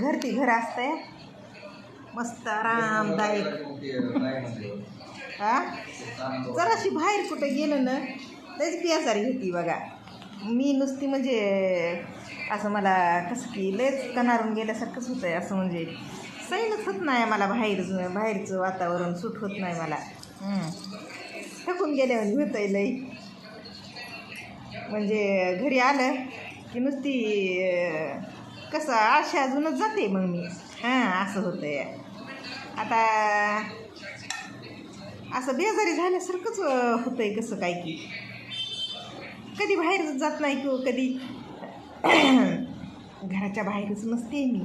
घर ती घर असतंय मस्त आरामदायक. हा जराशी बाहेर कुठं गेलं ना त्याची पियासारी होती बघा. मी नुसती म्हणजे असं मला कसं की लयच कणारून गेल्यासारखंच होतं आहे. असं म्हणजे सैनच होत नाही मला. बाहेरचं वातावरण सूट होत नाही मला. थकून गेल्यावर होतं आहे लई. म्हणजे घरी आलं की नुसती कसं आळशी अजूनच जाते मग मी. असं होतं आहे. आता असं बेजारी झाल्यासारखंच होतं आहे कसं काय की. कधी बाहेरच जात नाही किंवा कधी घराच्या बाहेरच नसते मी.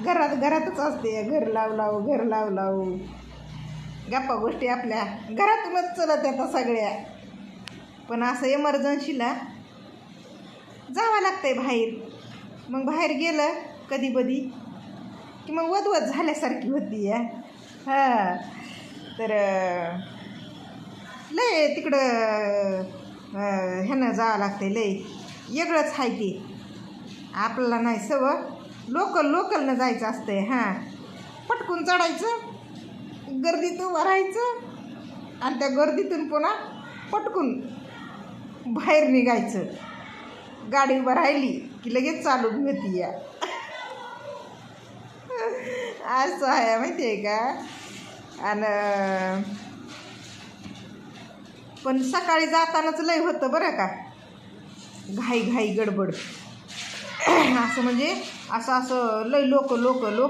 घरातच असते. घर लाव गप्पा गोष्टी आपल्या घरातूनच चलत येतात सगळ्या. पण असं एमर्जन्सीला जावं लागतंय बाहेर. मग बाहेर गेलं कधी की मग वदवत झाल्यासारखी होती या. तर लय तिकडं ह्यानं जावं लागतंय. लय वेगळंच आहे ते. आपल्याला नाही सवय. लोकलनं जायचं असतंय. पटकून चढायचं, गर्दीत उभं राहायचं आणि त्या गर्दीतून पुन्हा पटकून बाहेर निघायचं. गाडी उभं राहिली की लगेच चालू होती या. असं आहे माहिती आहे का. आणि पण सकाळी जातानाच लय होतं बरं का. घाई गडबड असं म्हणजे असं लय लोक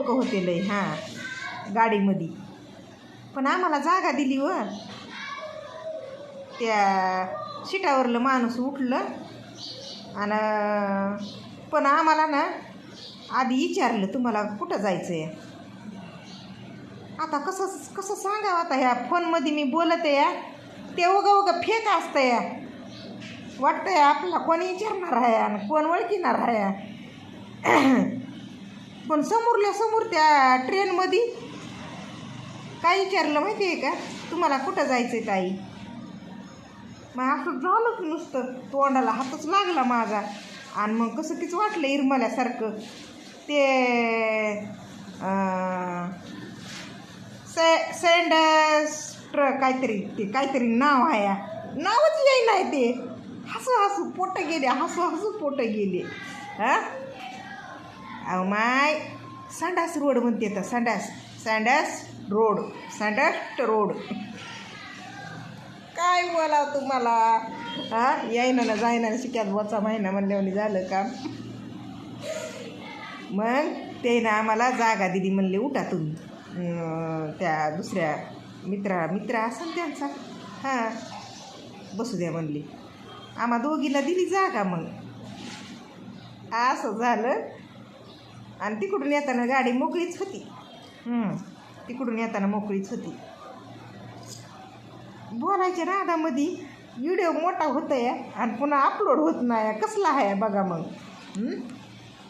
होते लय गाडीमध्ये. पण आम्हाला जागा दिली व त्या सीटावरलं माणूस उठलं आणि पण आम्हाला ना आधी विचारलं तुम्हाला कुठं जायचं आहे. आता कसं सांगावं आता ह्या फोनमध्ये मी बोलत आहे या. ते उगा फेक असतं या. वाटतंय आपल्याला कोणी विचारणार आहे आणि कोण ओळखीणार आहे. पण समोर त्या ट्रेनमध्ये काय विचारलं माहिती आहे का, तुम्हाला कुठं जायचं आहे ताई. मग असं झालं की नुसतं तोंडाला हातच लागला माझा. आणि मग कसं तीच वाटलं इरमल्यासारखं. ते काहीतरी नाव आहे. नावच येई नाही ते. हसू पोटं गेले. अहो माय संडास रोड म्हणते तर संडास रोड. काय बोला तुम्हाला. यायना जायना शिक्यात बोचा महिना म्हणल्यावर झालं का. मग ते ना आम्हाला जागा दिली. म्हणले उठा तुम्ही. त्या दुसऱ्या मित्र असेल त्यांचा बसू द्या म्हणले. आम्हा दोघीला दिली जागा. मग असं झालं. आणि तिकडून येताना गाडी मोकळीच होती. बोलायच्या रागामध्ये व्हिडिओ मोठा होत आहे आणि पुन्हा अपलोड होत नाही. कसला आहे बघा मग.